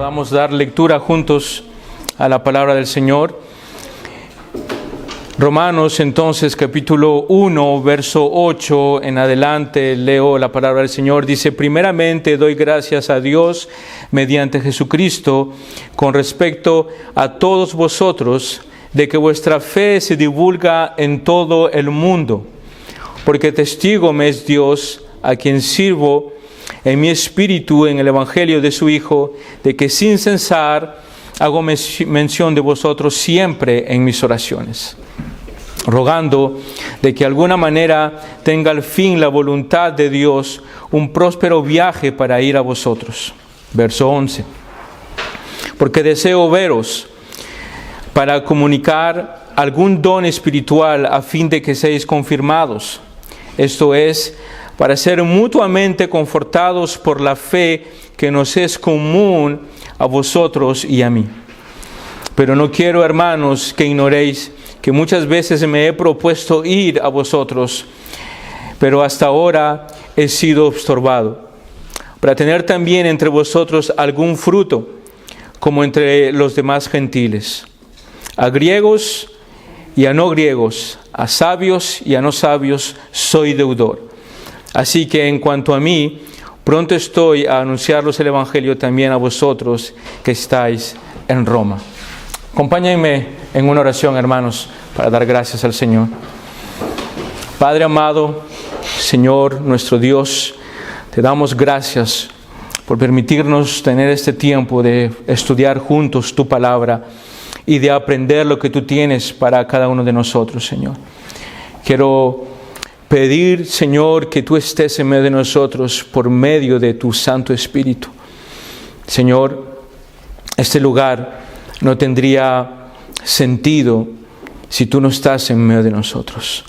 podamos dar lectura juntos a la palabra del Señor. Romanos, entonces, capítulo 1, verso 8 en adelante, leo la palabra del Señor. Dice: primeramente doy gracias a Dios mediante Jesucristo con respecto a todos vosotros, de que vuestra fe se divulga en todo el mundo, porque testigo me es Dios, a quien sirvo en mi espíritu en el evangelio de su Hijo, de que sin cesar hago mención de vosotros siempre en mis oraciones, rogando de que de alguna manera tenga al fin la voluntad de Dios un próspero viaje para ir a vosotros. Verso 11. Porque deseo veros para comunicar algún don espiritual a fin de que seáis confirmados. Esto es, para ser mutuamente confortados por la fe que nos es común a vosotros y a mí. Pero no quiero, hermanos, que ignoréis que muchas veces me he propuesto ir a vosotros, pero hasta ahora he sido estorbado, para tener también entre vosotros algún fruto, como entre los demás gentiles, a griegos y a no griegos, a sabios y a no sabios, soy deudor. Así que en cuanto a mí, pronto estoy a anunciaros el Evangelio también a vosotros que estáis en Roma. Acompáñenme en una oración, hermanos, para dar gracias al Señor. Padre amado, Señor nuestro Dios, te damos gracias por permitirnos tener este tiempo de estudiar juntos tu palabra y de aprender lo que tú tienes para cada uno de nosotros, Señor. Quiero pedir, Señor, que tú estés en medio de nosotros por medio de tu Santo Espíritu. Señor, este lugar no tendría sentido si tú no estás en medio de nosotros.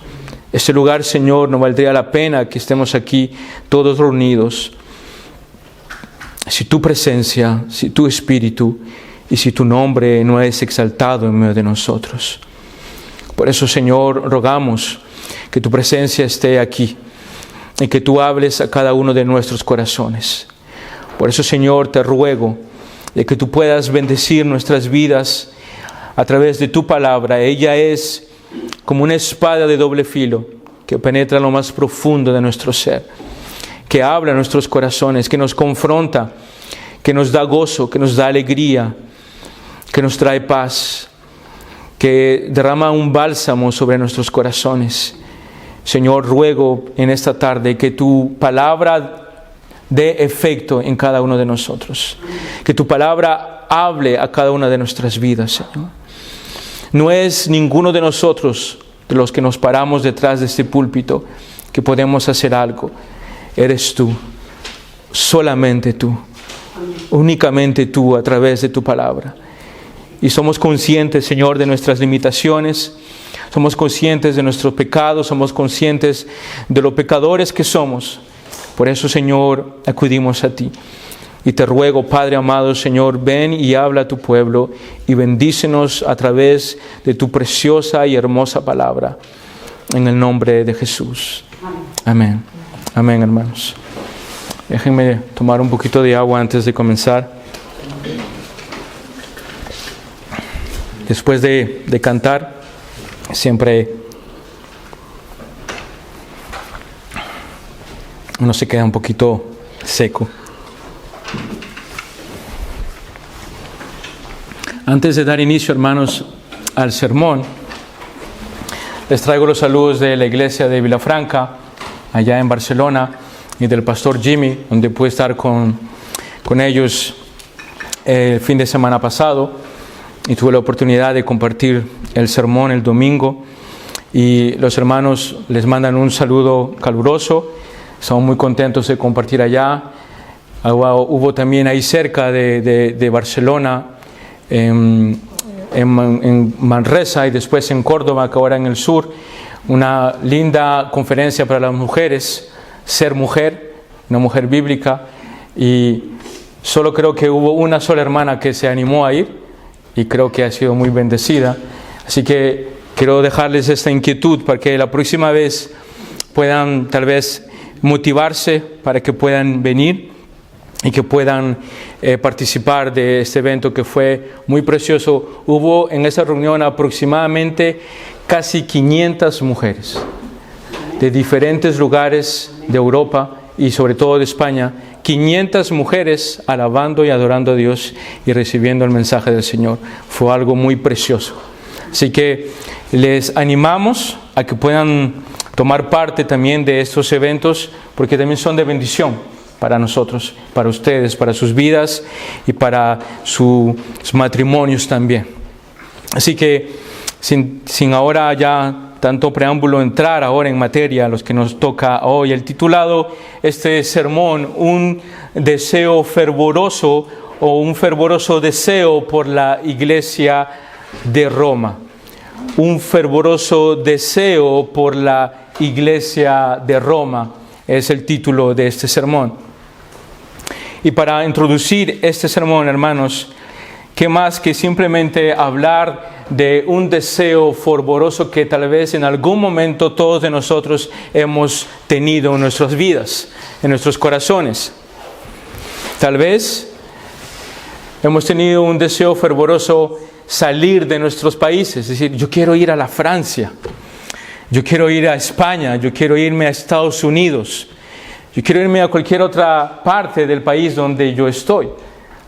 Este lugar, Señor, no valdría la pena que estemos aquí todos reunidos si tu presencia, si tu Espíritu y si tu nombre no es exaltado en medio de nosotros. Por eso, Señor, rogamos que tu presencia esté aquí y que tú hables a cada uno de nuestros corazones. Por eso, Señor, te ruego de que tú puedas bendecir nuestras vidas a través de tu palabra. Ella es como una espada de doble filo que penetra lo más profundo de nuestro ser, que habla a nuestros corazones, que nos confronta, que nos da gozo, que nos da alegría, que nos trae paz, que derrama un bálsamo sobre nuestros corazones. Señor, ruego en esta tarde que tu palabra dé efecto en cada uno de nosotros, que tu palabra hable a cada una de nuestras vidas, Señor. No es ninguno de nosotros, de los que nos paramos detrás de este púlpito, que podemos hacer algo. Eres tú, solamente tú, únicamente tú a través de tu palabra. Y somos conscientes, Señor, de nuestras limitaciones, somos conscientes de nuestros pecados, somos conscientes de los pecadores que somos. Por eso, Señor, acudimos a ti. Y te ruego, Padre amado, Señor, ven y habla a tu pueblo y bendícenos a través de tu preciosa y hermosa palabra. En el nombre de Jesús. Amén. Amén, hermanos. Déjenme tomar un poquito de agua antes de comenzar. Después de cantar, siempre uno se queda un poquito seco. Antes de dar inicio, hermanos, al sermón, les traigo los saludos de la iglesia de Vilafranca, allá en Barcelona, y del pastor Jimmy, donde pude estar con ellos el fin de semana pasado, y tuve la oportunidad de compartir el sermón el domingo, y los hermanos les mandan un saludo caluroso. Estamos muy contentos de compartir allá. Hubo también ahí cerca de Barcelona, en Manresa y después en Córdoba, que ahora en el sur, una linda conferencia para las mujeres, Ser Mujer, una mujer bíblica, y solo creo que hubo una sola hermana que se animó a ir y creo que ha sido muy bendecida. Así que quiero dejarles esta inquietud para que la próxima vez puedan tal vez motivarse para que puedan venir. y que puedan participar de este evento que fue muy precioso. Hubo en esa reunión aproximadamente casi 500 mujeres de diferentes lugares de Europa y sobre todo de España. 500 mujeres alabando y adorando a Dios y recibiendo el mensaje del Señor. Fue algo muy precioso. Así que les animamos a que puedan tomar parte también de estos eventos, porque también son de bendición para nosotros, para ustedes, para sus vidas y para sus matrimonios también. Así que sin ahora ya tanto preámbulo, entrar ahora en materia a los que nos toca hoy. El titulado este sermón, un deseo fervoroso o un fervoroso deseo por la Iglesia de Roma. Un fervoroso deseo por la Iglesia de Roma es el título de este sermón. Y para introducir este sermón, hermanos, ¿qué más que simplemente hablar de un deseo fervoroso que tal vez en algún momento todos de nosotros hemos tenido en nuestras vidas, en nuestros corazones? Tal vez hemos tenido un deseo fervoroso salir de nuestros países, es decir, yo quiero ir a la Francia, yo quiero ir a España, yo quiero irme a Estados Unidos, yo quiero irme a cualquier otra parte del país donde yo estoy.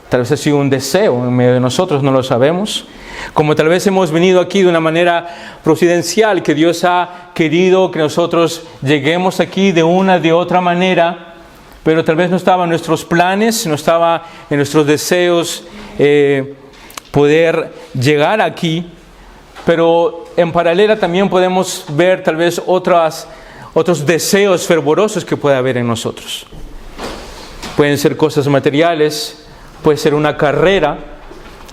Tal vez ha sido un deseo en medio de nosotros, no lo sabemos. Como tal vez hemos venido aquí de una manera providencial, que Dios ha querido que nosotros lleguemos aquí de una de otra manera, pero tal vez no estaba en nuestros planes, no estaba en nuestros deseos poder llegar aquí. Pero en paralela también podemos ver tal vez otros deseos fervorosos que puede haber en nosotros. Pueden ser cosas materiales, puede ser una carrera.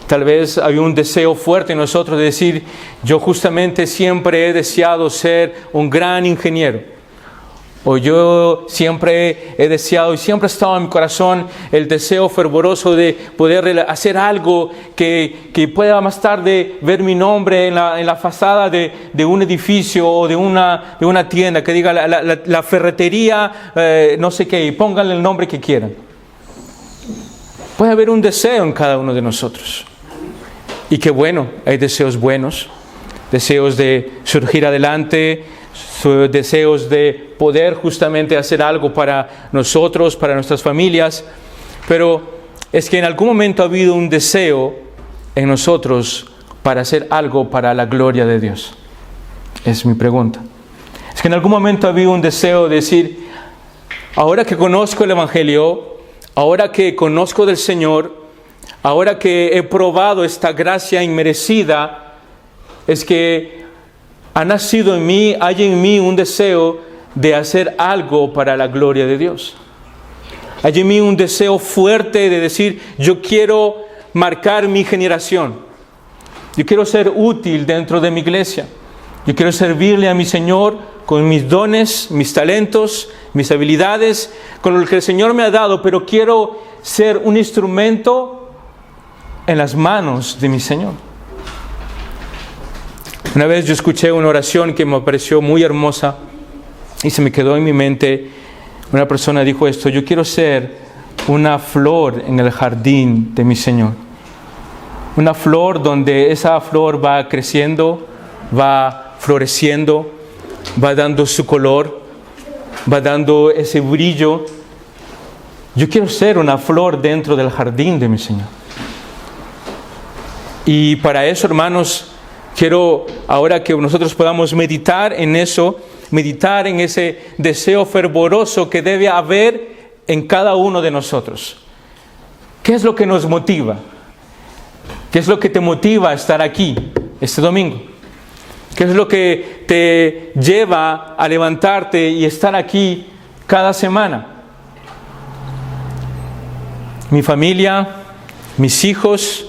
Tal vez había un deseo fuerte en nosotros de decir, yo justamente siempre he deseado ser un gran ingeniero. O yo siempre he deseado y siempre ha estado en mi corazón el deseo fervoroso de poder hacer algo que pueda más tarde ver mi nombre en la fachada de un edificio o de una tienda, que diga la ferretería, no sé qué, y pónganle el nombre que quieran. Puede haber un deseo en cada uno de nosotros. Y qué bueno, hay deseos buenos, deseos de surgir adelante, deseos de poder justamente hacer algo para nosotros, para nuestras familias. Pero es que en algún momento ha habido un deseo en nosotros para hacer algo para la gloria de Dios. Es mi pregunta. Es que en algún momento ha habido un deseo de decir, ahora que conozco el Evangelio, ahora que conozco del Señor, ahora que he probado esta gracia inmerecida, es que ha nacido en mí, hay en mí un deseo de hacer algo para la gloria de Dios. Hay en mí un deseo fuerte de decir, yo quiero marcar mi generación. Yo quiero ser útil dentro de mi iglesia. Yo quiero servirle a mi Señor con mis dones, mis talentos, mis habilidades, con lo que el Señor me ha dado, pero quiero ser un instrumento en las manos de mi Señor. Una vez yo escuché una oración que me pareció muy hermosa y se me quedó en mi mente. Una persona dijo esto: yo quiero ser una flor en el jardín de mi Señor. Una flor donde esa flor va creciendo, va floreciendo, va dando su color, va dando ese brillo. Yo quiero ser una flor dentro del jardín de mi Señor. Y para eso, hermanos, quiero ahora que nosotros podamos meditar en eso, meditar en ese deseo fervoroso que debe haber en cada uno de nosotros. ¿Qué es lo que nos motiva? ¿Qué es lo que te motiva a estar aquí este domingo? ¿Qué es lo que te lleva a levantarte y estar aquí cada semana? ¿Mi familia? ¿Mis hijos?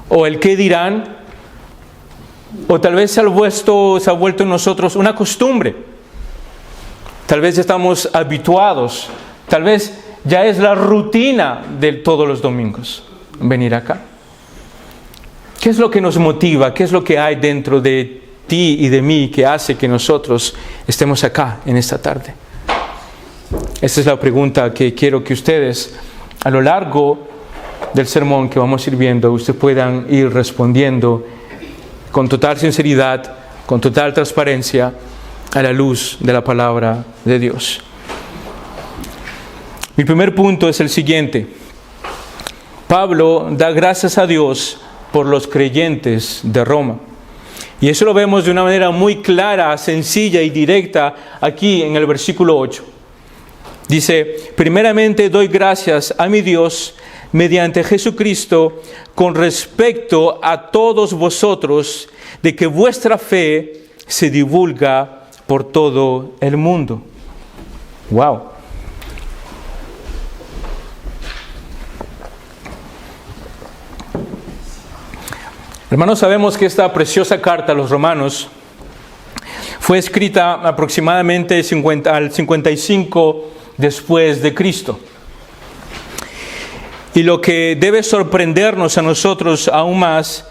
¿O el qué dirán? O tal vez se ha vuelto en nosotros una costumbre. Tal vez ya estamos habituados. Tal vez ya es la rutina de todos los domingos venir acá. ¿Qué es lo que nos motiva? ¿Qué es lo que hay dentro de ti y de mí que hace que nosotros estemos acá en esta tarde? Esta es la pregunta que quiero que ustedes a lo largo del sermón que vamos a ir viendo, ustedes puedan ir respondiendo con total sinceridad, con total transparencia, a la luz de la palabra de Dios. Mi primer punto es el siguiente. Pablo da gracias a Dios por los creyentes de Roma. Y eso lo vemos de una manera muy clara, sencilla y directa aquí en el versículo 8. Dice, primeramente doy gracias a mi Dios mediante Jesucristo con respecto a todos vosotros, de que vuestra fe se divulga por todo el mundo. ¡Wow! Hermanos, sabemos que esta preciosa carta a los romanos fue escrita aproximadamente al 55 después de Cristo. Y lo que debe sorprendernos a nosotros aún más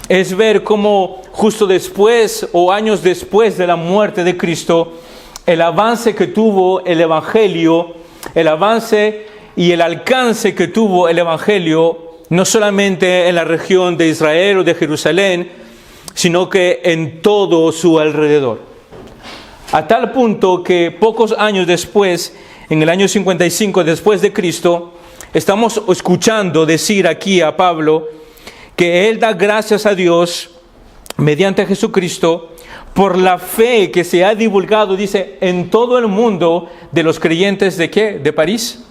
es ver cómo justo después o años después de la muerte de Cristo, el avance que tuvo el Evangelio, el avance y el alcance que tuvo el Evangelio, no solamente en la región de Israel o de Jerusalén, sino que en todo su alrededor. A tal punto que pocos años después, en el año 55 después de Cristo, estamos escuchando decir aquí a Pablo que él da gracias a Dios mediante Jesucristo por la fe que se ha divulgado, dice, en todo el mundo de los creyentes ¿de qué? ¿De París?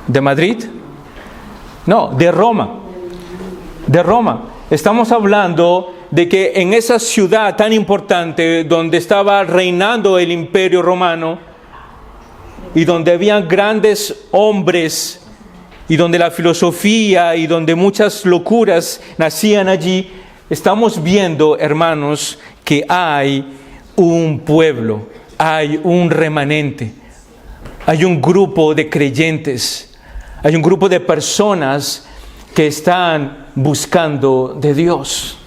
¿De Madrid? No, de Roma. De Roma. Estamos hablando de que en esa ciudad tan importante donde estaba reinando el Imperio Romano y donde había grandes hombres y donde la filosofía y donde muchas locuras nacían allí, estamos viendo, hermanos, que hay un pueblo, hay un remanente, hay un grupo de creyentes, hay un grupo de personas que están buscando de Dios.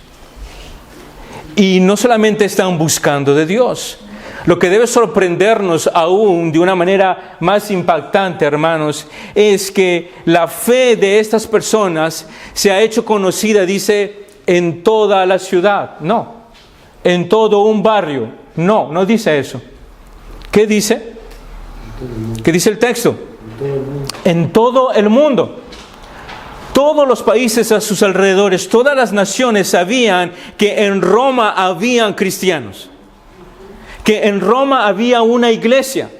Y no solamente están buscando de Dios. Lo que debe sorprendernos aún de una manera más impactante, hermanos, es que la fe de estas personas se ha hecho conocida, dice, en toda la ciudad. No, en todo un barrio. No, no dice eso. ¿Qué dice? ¿Qué dice el texto? En todo el mundo. Todos los países a sus alrededores, todas las naciones sabían que en Roma habían cristianos. Que en Roma había una iglesia.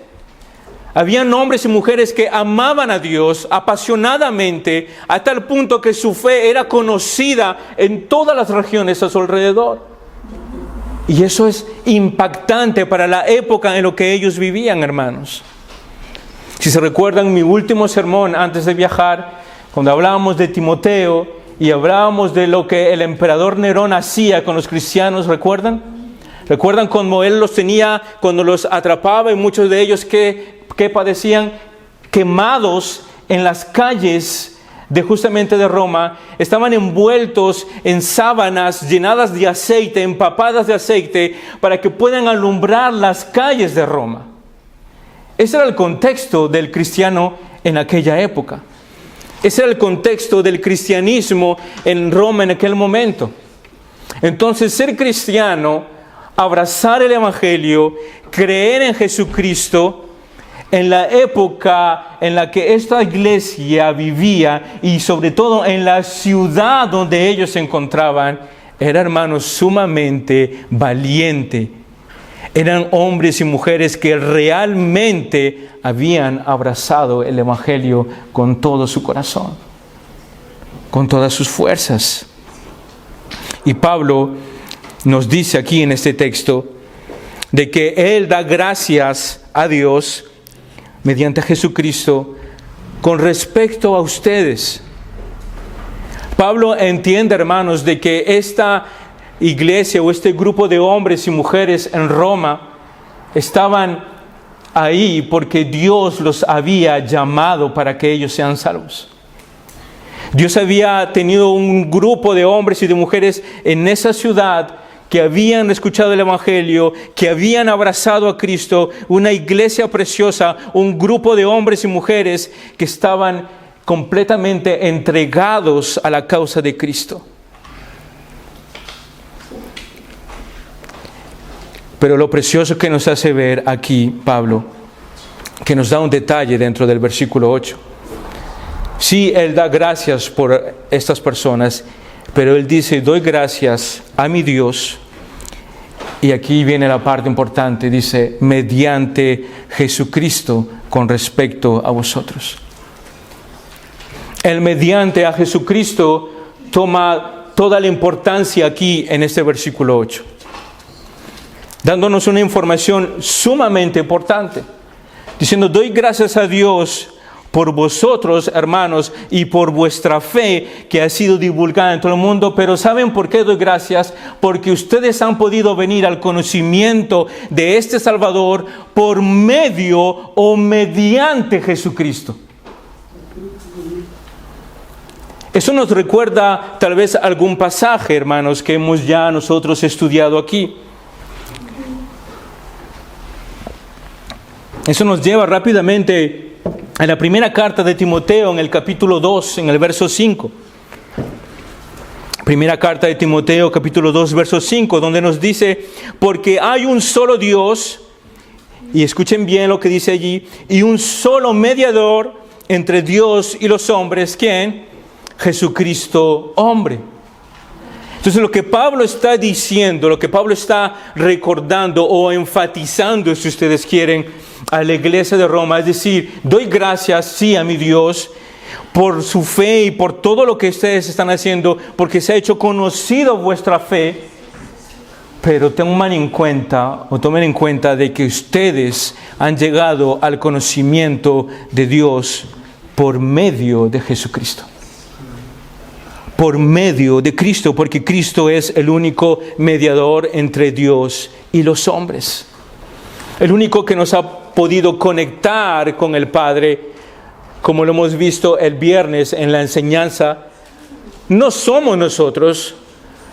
Habían hombres y mujeres que amaban a Dios apasionadamente, a tal punto que su fe era conocida en todas las regiones a su alrededor. Y eso es impactante para la época en la que ellos vivían, hermanos. Si se recuerdan mi último sermón antes de viajar, cuando hablábamos de Timoteo y hablábamos de lo que el emperador Nerón hacía con los cristianos, ¿recuerdan? ¿Recuerdan cómo él los tenía, cuando los atrapaba y muchos de ellos que padecían quemados en las calles justamente de Roma? Estaban envueltos en sábanas llenadas de aceite, empapadas de aceite, para que puedan alumbrar las calles de Roma. Ese era el contexto del cristiano en aquella época. Ese era el contexto del cristianismo en Roma en aquel momento. Entonces, ser cristiano, abrazar el Evangelio, creer en Jesucristo, en la época en la que esta iglesia vivía y sobre todo en la ciudad donde ellos se encontraban, era, hermanos, sumamente valiente. Eran hombres y mujeres que realmente habían abrazado el Evangelio con todo su corazón, con todas sus fuerzas. Y Pablo nos dice aquí en este texto de que él da gracias a Dios mediante Jesucristo con respecto a ustedes. Pablo entiende, hermanos, de que esta iglesia o este grupo de hombres y mujeres en Roma estaban ahí porque Dios los había llamado para que ellos sean salvos. Dios había tenido un grupo de hombres y de mujeres en esa ciudad que habían escuchado el Evangelio, que habían abrazado a Cristo, una iglesia preciosa, un grupo de hombres y mujeres que estaban completamente entregados a la causa de Cristo. Pero lo precioso que nos hace ver aquí Pablo, que nos da un detalle dentro del versículo 8. Sí, él da gracias por estas personas, pero él dice, doy gracias a mi Dios. Y aquí viene la parte importante, dice, mediante Jesucristo con respecto a vosotros. El mediante a Jesucristo toma toda la importancia aquí en este versículo 8, dándonos una información sumamente importante, diciendo, doy gracias a Dios por vosotros, hermanos, y por vuestra fe que ha sido divulgada en todo el mundo. Pero ¿saben por qué doy gracias? Porque ustedes han podido venir al conocimiento de este Salvador por medio o mediante Jesucristo. Eso nos recuerda tal vez algún pasaje, hermanos, que hemos ya nosotros estudiado aquí. Eso nos lleva rápidamente a la primera carta de Timoteo, en el capítulo 2, en el verso 5. Primera carta de Timoteo, capítulo 2, verso 5, donde nos dice, porque hay un solo Dios, y escuchen bien lo que dice allí, y un solo mediador entre Dios y los hombres, ¿quién? Jesucristo, hombre. Entonces lo que Pablo está diciendo, lo que Pablo está recordando o enfatizando, si ustedes quieren, a la iglesia de Roma, es decir, doy gracias, sí, a mi Dios, por su fe y por todo lo que ustedes están haciendo, porque se ha hecho conocido vuestra fe, pero tomen en cuenta de que ustedes han llegado al conocimiento de Dios por medio de Jesucristo. Por medio de Cristo, porque Cristo es el único mediador entre Dios y los hombres. El único que nos ha podido conectar con el Padre, como lo hemos visto el viernes en la enseñanza. No somos nosotros,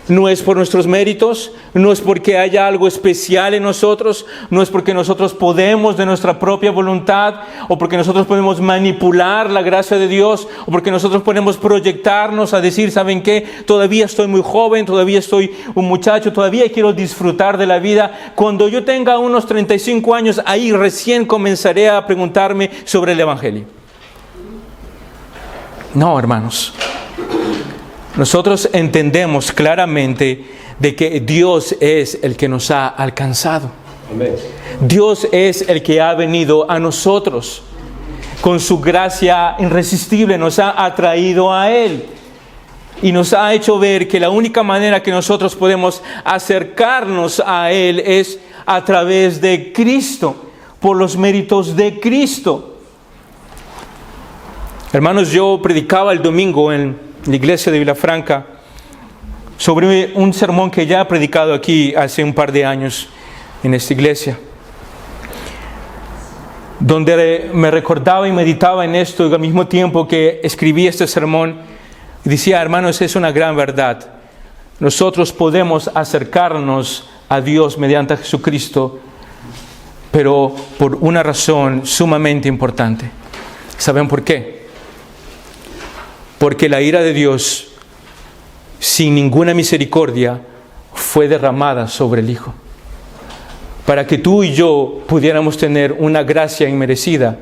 no es por nuestros méritos, no es porque haya algo especial en nosotros, no es porque nosotros podemos de nuestra propia voluntad, o porque nosotros podemos manipular la gracia de Dios, o porque nosotros podemos proyectarnos a decir, ¿saben qué? Todavía estoy muy joven, todavía estoy un muchacho, todavía quiero disfrutar de la vida. Cuando yo tenga unos 35 años, ahí recién comenzaré a preguntarme sobre el Evangelio. No, hermanos. Nosotros entendemos claramente de que Dios es el que nos ha alcanzado. Amén. Dios es el que ha venido a nosotros. Con su gracia irresistible nos ha atraído a Él. Y nos ha hecho ver que la única manera que nosotros podemos acercarnos a Él es a través de Cristo, por los méritos de Cristo. Hermanos, yo predicaba el domingo en la iglesia de Vilafranca sobre un sermón que ya he predicado aquí hace un par de años en esta iglesia, donde me recordaba y meditaba en esto y al mismo tiempo que escribí este sermón decía, hermanos, es una gran verdad. Nosotros podemos acercarnos a Dios mediante Jesucristo, pero por una razón sumamente importante. ¿Saben por qué? Porque la ira de Dios, sin ninguna misericordia, fue derramada sobre el Hijo. Para que tú y yo pudiéramos tener una gracia inmerecida,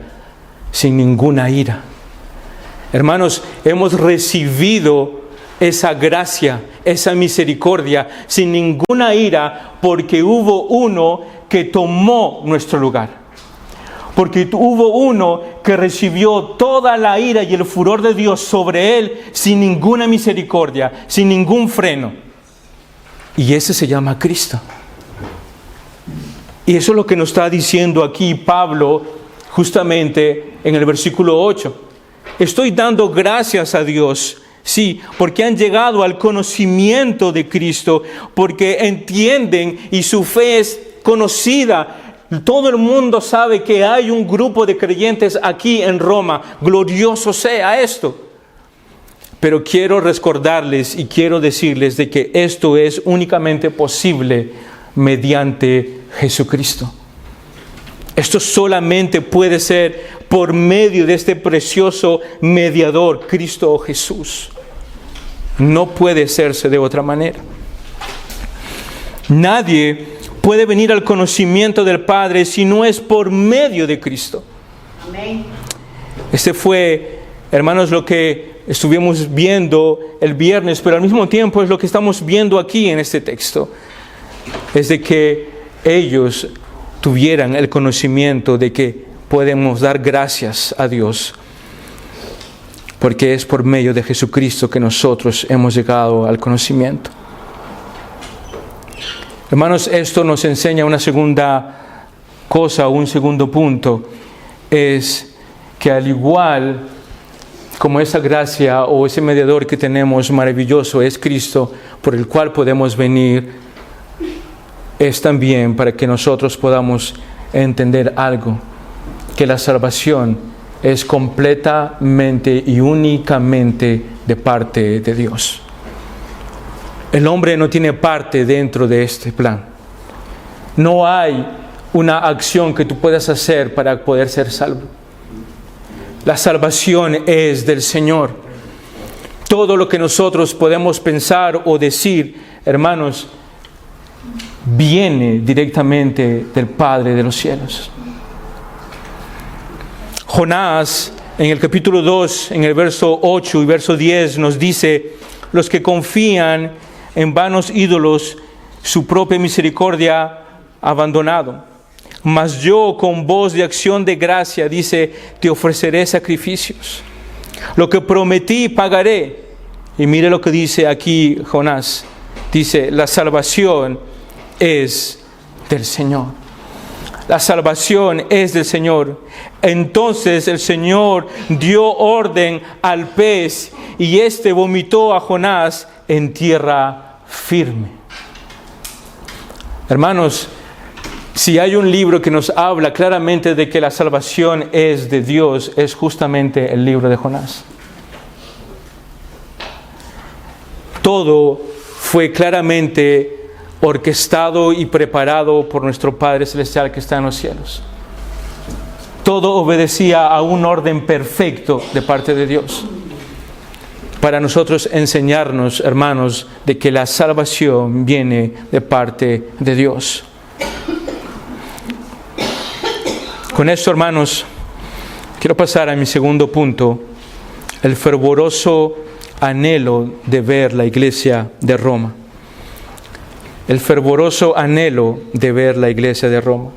sin ninguna ira. Hermanos, hemos recibido esa gracia, esa misericordia, sin ninguna ira, porque hubo uno que tomó nuestro lugar. Porque hubo uno que recibió toda la ira y el furor de Dios sobre él sin ninguna misericordia, sin ningún freno. Y ese se llama Cristo. Y eso es lo que nos está diciendo aquí Pablo justamente en el versículo 8. Estoy dando gracias a Dios, sí, porque han llegado al conocimiento de Cristo, porque entienden y su fe es conocida. Todo el mundo sabe que hay un grupo de creyentes aquí en Roma. Glorioso sea esto. Pero quiero recordarles y quiero decirles de que esto es únicamente posible mediante Jesucristo. Esto solamente puede ser por medio de este precioso mediador, Cristo Jesús. No puede hacerse de otra manera. Nadie puede venir al conocimiento del Padre si no es por medio de Cristo. Amén. Este fue, hermanos, lo que estuvimos viendo el viernes, pero al mismo tiempo es lo que estamos viendo aquí en este texto. Es de que ellos tuvieran el conocimiento de que podemos dar gracias a Dios, porque es por medio de Jesucristo que nosotros hemos llegado al conocimiento. Hermanos, esto nos enseña una segunda cosa, un segundo punto, es que al igual como esa gracia o ese mediador que tenemos maravilloso es Cristo, por el cual podemos venir, es también para que nosotros podamos entender algo, que la salvación es completamente y únicamente de parte de Dios. El hombre no tiene parte dentro de este plan. No hay una acción que tú puedas hacer para poder ser salvo. La salvación es del Señor. Todo lo que nosotros podemos pensar o decir, hermanos, viene directamente del Padre de los cielos. Jonás, en el capítulo 2, en el verso 8 y verso 10, nos dice: los que confían en vanos ídolos, su propia misericordia abandonado. Mas yo, con voz de acción de gracia, dice, te ofreceré sacrificios. Lo que prometí pagaré. Y mire lo que dice aquí Jonás. Dice, la salvación es del Señor. La salvación es del Señor. Entonces el Señor dio orden al pez y éste vomitó a Jonás en tierra firme. Hermanos, si hay un libro que nos habla claramente de que la salvación es de Dios, es justamente el libro de Jonás. Todo fue claramente orquestado y preparado por nuestro Padre Celestial que está en los cielos. Todo obedecía a un orden perfecto de parte de Dios, para nosotros enseñarnos, hermanos, de que la salvación viene de parte de Dios. Con esto, hermanos, quiero pasar a mi segundo punto, el fervoroso anhelo de ver la iglesia de Roma. El fervoroso anhelo de ver la iglesia de Roma.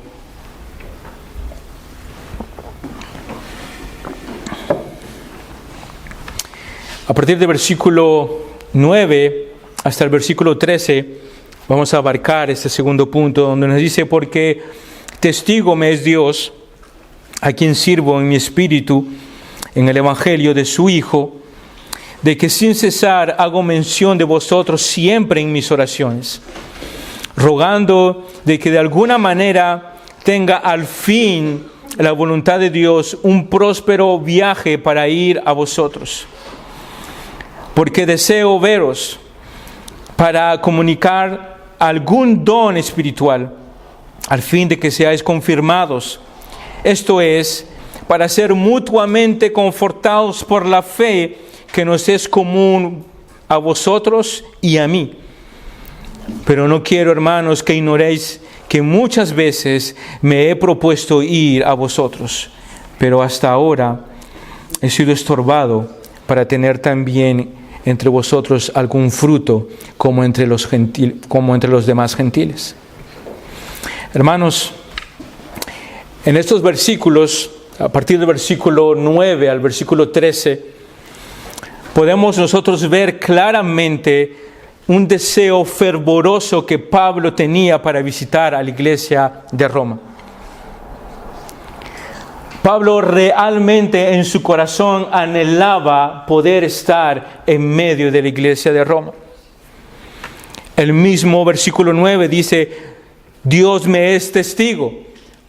A partir del versículo 9 hasta el versículo 13, vamos a abarcar este segundo punto, donde nos dice: porque testigo me es Dios, a quien sirvo en mi espíritu, en el evangelio de su Hijo, de que sin cesar hago mención de vosotros siempre en mis oraciones, rogando de que de alguna manera tenga al fin la voluntad de Dios un próspero viaje para ir a vosotros. Porque deseo veros para comunicar algún don espiritual, al fin de que seáis confirmados. Esto es, para ser mutuamente confortados por la fe que nos es común a vosotros y a mí. Pero no quiero, hermanos, que ignoréis que muchas veces me he propuesto ir a vosotros, pero hasta ahora he sido estorbado para tener también entre vosotros algún fruto como entre los demás gentiles. Hermanos, en estos versículos, a partir del versículo 9 al versículo 13, podemos nosotros ver claramente un deseo fervoroso que Pablo tenía para visitar a la iglesia de Roma. Pablo realmente en su corazón anhelaba poder estar en medio de la iglesia de Roma. El mismo versículo 9 dice: Dios me es testigo.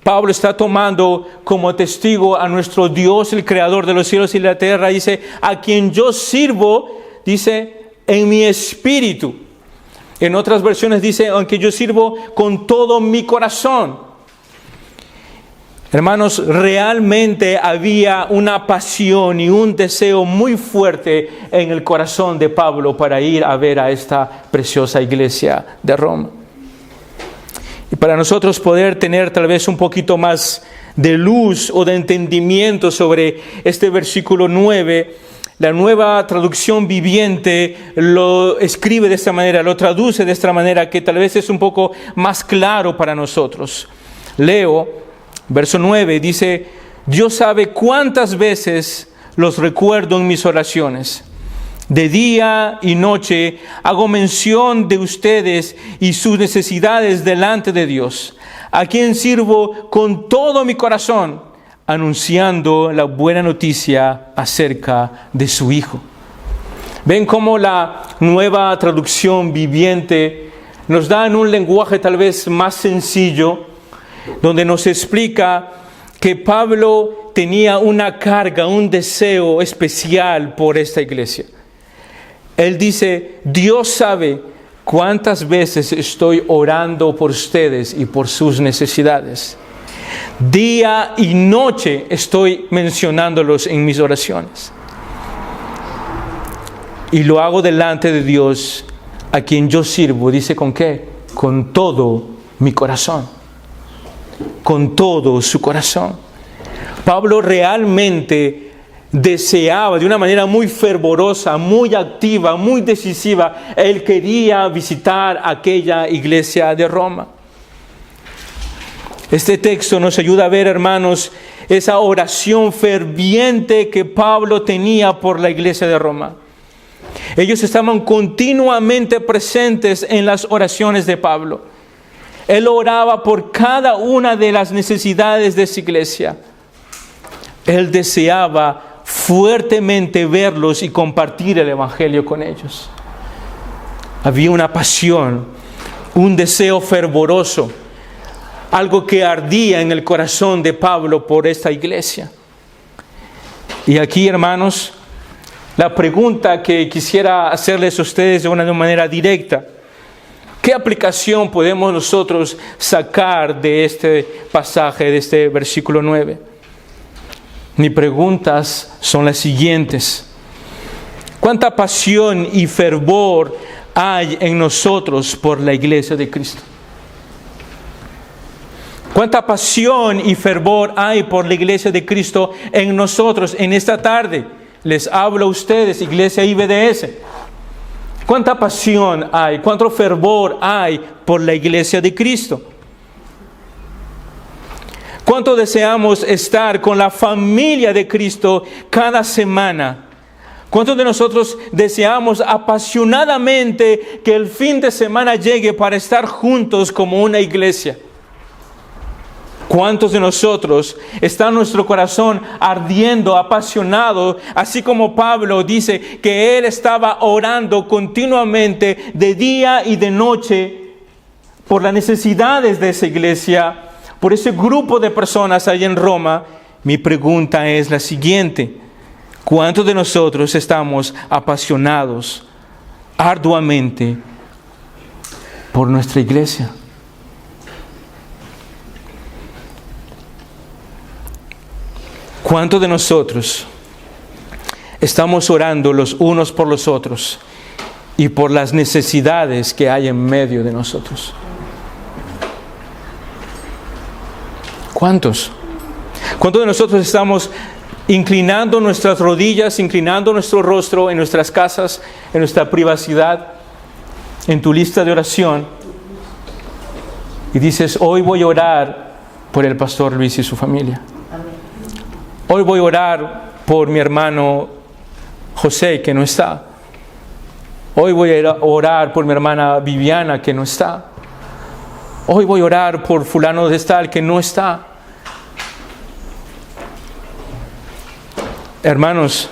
Pablo está tomando como testigo a nuestro Dios, el creador de los cielos y la tierra. Dice, a quien yo sirvo, dice, en mi espíritu. En otras versiones dice, aunque yo sirvo con todo mi corazón. Hermanos, realmente había una pasión y un deseo muy fuerte en el corazón de Pablo para ir a ver a esta preciosa iglesia de Roma. Y para nosotros poder tener tal vez un poquito más de luz o de entendimiento sobre este versículo 9, la Nueva Traducción Viviente lo escribe de esta manera, lo traduce de esta manera que tal vez es un poco más claro para nosotros. Leo, verso 9, dice: Dios sabe cuántas veces los recuerdo en mis oraciones. De día y noche hago mención de ustedes y sus necesidades delante de Dios, a quien sirvo con todo mi corazón, anunciando la buena noticia acerca de su Hijo. Ven cómo la Nueva Traducción Viviente nos da en un lenguaje tal vez más sencillo, donde nos explica que Pablo tenía una carga, un deseo especial por esta iglesia. Él dice: Dios sabe cuántas veces estoy orando por ustedes y por sus necesidades. Día y noche estoy mencionándolos en mis oraciones. Y lo hago delante de Dios, a quien yo sirvo. Dice: ¿con qué? Con todo mi corazón. Con todo su corazón. Pablo realmente deseaba de una manera muy fervorosa, muy activa, muy decisiva. Él quería visitar aquella iglesia de Roma. Este texto nos ayuda a ver, hermanos, esa oración ferviente que Pablo tenía por la iglesia de Roma. Ellos estaban continuamente presentes en las oraciones de Pablo. Él oraba por cada una de las necesidades de esa iglesia. Él deseaba fuertemente verlos y compartir el evangelio con ellos. Había una pasión, un deseo fervoroso, algo que ardía en el corazón de Pablo por esta iglesia. Y aquí, hermanos, la pregunta que quisiera hacerles a ustedes de una manera directa: ¿qué aplicación podemos nosotros sacar de este pasaje, de este versículo 9? Mis preguntas son las siguientes: ¿cuánta pasión y fervor hay en nosotros por la iglesia de Cristo? ¿Cuánta pasión y fervor hay por la iglesia de Cristo en nosotros en esta tarde? Les hablo a ustedes, iglesia IBDS. ¿Cuánta pasión hay? ¿Cuánto fervor hay por la iglesia de Cristo? ¿Cuánto deseamos estar con la familia de Cristo cada semana? ¿Cuántos de nosotros deseamos apasionadamente que el fin de semana llegue para estar juntos como una iglesia? ¿Cuántos de nosotros está nuestro corazón ardiendo, apasionado, así como Pablo dice que él estaba orando continuamente de día y de noche por las necesidades de esa iglesia, por ese grupo de personas allá en Roma? Mi pregunta es la siguiente: ¿cuántos de nosotros estamos apasionados arduamente por nuestra iglesia? ¿Cuántos de nosotros estamos orando los unos por los otros y por las necesidades que hay en medio de nosotros? ¿Cuántos? ¿Cuántos de nosotros estamos inclinando nuestras rodillas, inclinando nuestro rostro en nuestras casas, en nuestra privacidad, en tu lista de oración, y dices: hoy voy a orar por el pastor Luis y su familia? Hoy voy a orar por mi hermano José, que no está. Hoy voy a orar por mi hermana Viviana, que no está. Hoy voy a orar por fulano de tal, que no está. Hermanos,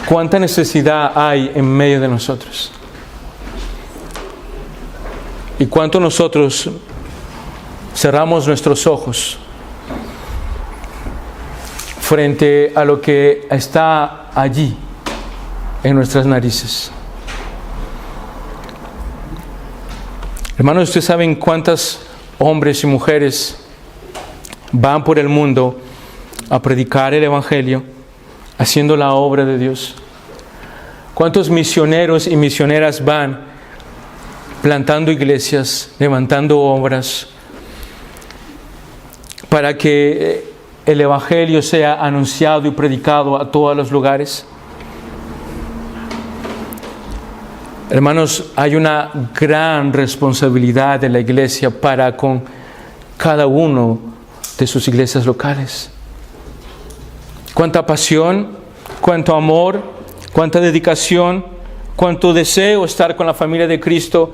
¿cuánta necesidad hay en medio de nosotros? ¿Y cuánto nosotros cerramos nuestros ojos frente a lo que está allí en nuestras narices? Hermanos, ustedes saben cuántas hombres y mujeres van por el mundo a predicar el Evangelio, haciendo la obra de Dios. ¿Cuántos misioneros y misioneras van plantando iglesias, levantando obras, para que el Evangelio sea anunciado y predicado a todos los lugares? Hermanos, hay una gran responsabilidad de la iglesia para con cada uno de sus iglesias locales. Cuánta pasión, cuánto amor, cuánta dedicación, cuánto deseo estar con la familia de Cristo,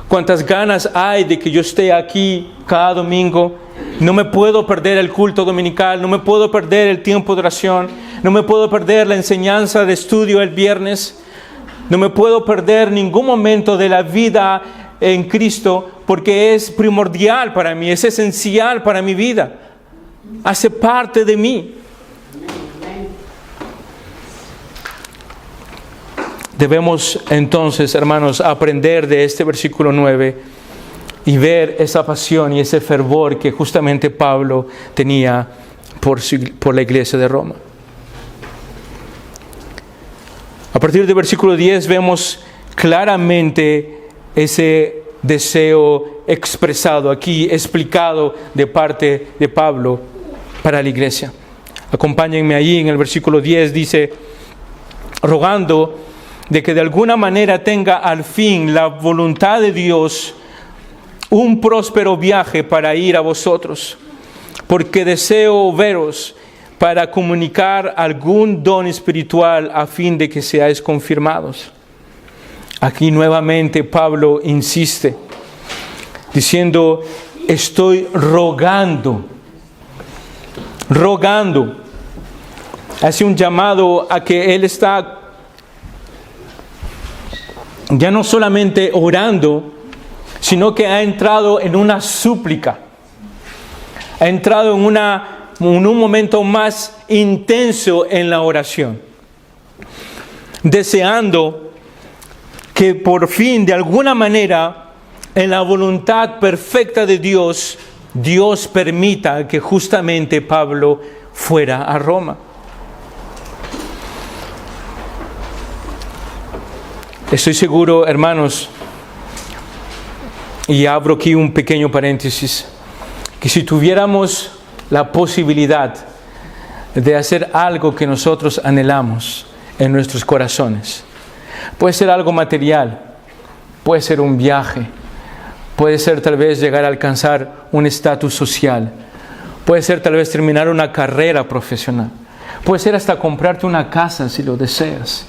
cuántas ganas hay de que yo esté aquí cada domingo. No me puedo perder el culto dominical, no me puedo perder el tiempo de oración, no me puedo perder la enseñanza de estudio el viernes, no me puedo perder ningún momento de la vida en Cristo, porque es primordial para mí, es esencial para mi vida, hace parte de mí. Debemos entonces, hermanos, aprender de este versículo 9 y ver esa pasión y ese fervor que justamente Pablo tenía por la iglesia de Roma. A partir del versículo 10 vemos claramente ese deseo expresado aquí, explicado de parte de Pablo para la iglesia. Acompáñenme allí en el versículo 10, dice: rogando de que de alguna manera tenga al fin la voluntad de Dios un próspero viaje para ir a vosotros, porque deseo veros para comunicar algún don espiritual a fin de que seáis confirmados. Aquí nuevamente Pablo insiste, diciendo: estoy rogando. Hace un llamado a que él está ya no solamente orando, sino que ha entrado en una súplica. Ha entrado en un momento más intenso en la oración, deseando que por fin, de alguna manera, en la voluntad perfecta de Dios, Dios permita que justamente Pablo fuera a Roma. Estoy seguro, hermanos, y abro aquí un pequeño paréntesis, que si tuviéramos la posibilidad de hacer algo que nosotros anhelamos en nuestros corazones, puede ser algo material, puede ser un viaje, puede ser tal vez llegar a alcanzar un estatus social, puede ser tal vez terminar una carrera profesional, puede ser hasta comprarte una casa si lo deseas,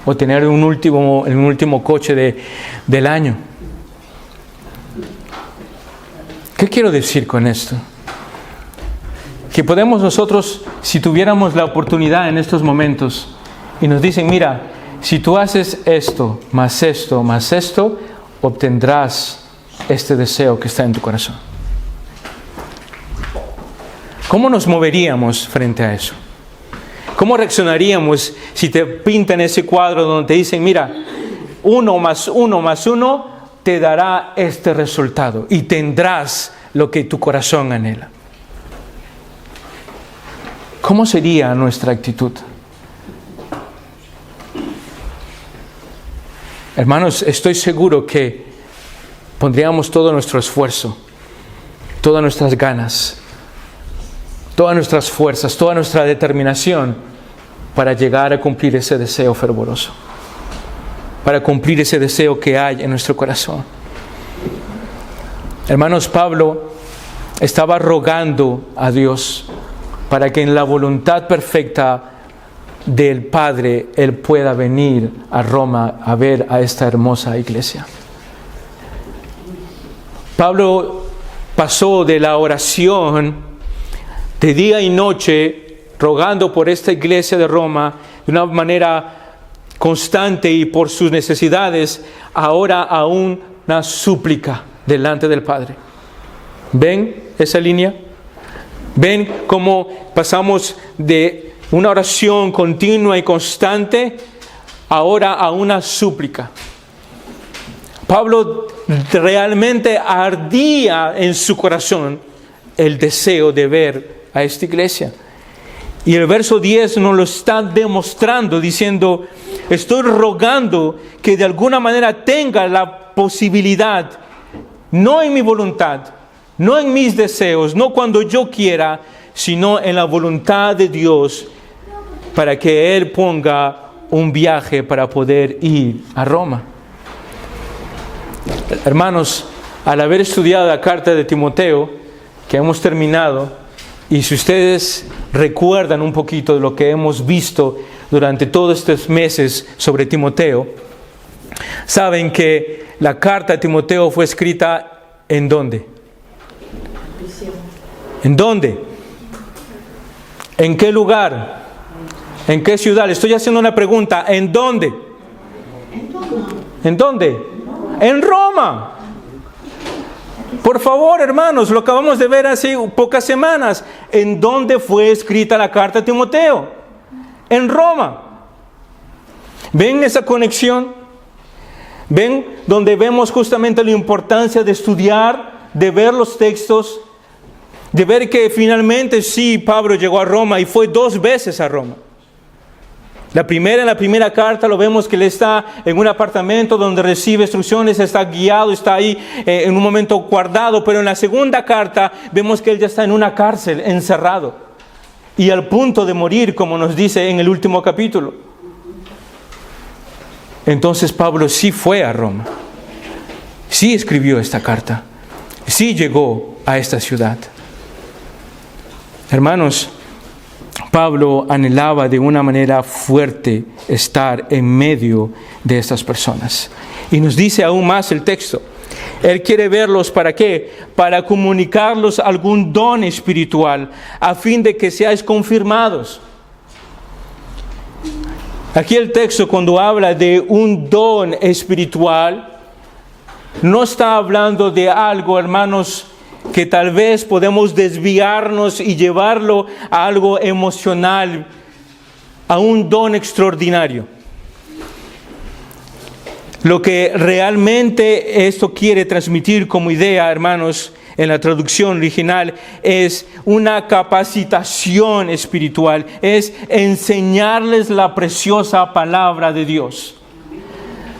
o tener un último coche del año. ¿Qué quiero decir con esto? Que podemos nosotros, si tuviéramos la oportunidad en estos momentos, y nos dicen: mira, si tú haces esto, más esto, más esto, obtendrás este deseo que está en tu corazón. ¿Cómo nos moveríamos frente a eso? ¿Cómo reaccionaríamos si te pintan ese cuadro donde te dicen: mira, 1 más 1 más 1 te dará este resultado y tendrás lo que tu corazón anhela? ¿Cómo sería nuestra actitud? Hermanos, estoy seguro que pondríamos todo nuestro esfuerzo, todas nuestras ganas, todas nuestras fuerzas, toda nuestra determinación para llegar a cumplir ese deseo fervoroso, para cumplir ese deseo que hay en nuestro corazón. Hermanos, Pablo estaba rogando a Dios para que en la voluntad perfecta del Padre Él pueda venir a Roma a ver a esta hermosa iglesia. Pablo pasó de la oración de día y noche rogando por esta iglesia de Roma de una manera constante y por sus necesidades, ahora a una súplica delante del Padre. ¿Ven esa línea? ¿Ven cómo pasamos de una oración continua y constante ahora a una súplica? Pablo realmente ardía en su corazón el deseo de ver a esta iglesia. Y el verso 10 nos lo está demostrando diciendo, estoy rogando que de alguna manera tenga la posibilidad, no en mi voluntad, no en mis deseos, no cuando yo quiera, sino en la voluntad de Dios, para que Él ponga un viaje para poder ir a Roma. Hermanos, al haber estudiado la carta de Timoteo, que hemos terminado, y si ustedes recuerdan un poquito de lo que hemos visto durante todos estos meses sobre Timoteo, saben que la carta de Timoteo fue escrita ¿en dónde? ¿En dónde? ¿En qué lugar? ¿En qué ciudad? Le estoy haciendo una pregunta. ¿En dónde? ¿En dónde? En Roma. Por favor, hermanos, lo acabamos de ver hace pocas semanas. ¿En dónde fue escrita la carta a Timoteo? En Roma. ¿Ven esa conexión? ¿Ven donde vemos justamente la importancia de estudiar, de ver los textos, de ver que finalmente sí, Pablo llegó a Roma y fue 2 veces a Roma? En la primera carta lo vemos que él está en un apartamento donde recibe instrucciones, está guiado, está ahí en un momento guardado, pero en la segunda carta vemos que él ya está en una cárcel, encerrado, y al punto de morir, como nos dice en el último capítulo. Entonces Pablo sí fue a Roma, sí escribió esta carta, sí llegó a esta ciudad. Hermanos, Pablo anhelaba de una manera fuerte estar en medio de estas personas. Y nos dice aún más el texto. Él quiere verlos, ¿para qué? Para comunicarlos algún don espiritual, a fin de que seáis confirmados. Aquí el texto, cuando habla de un don espiritual, no está hablando de algo, hermanos, que tal vez podemos desviarnos y llevarlo a algo emocional, a un don extraordinario. Lo que realmente esto quiere transmitir como idea, hermanos, en la traducción original, es una capacitación espiritual, es enseñarles la preciosa palabra de Dios.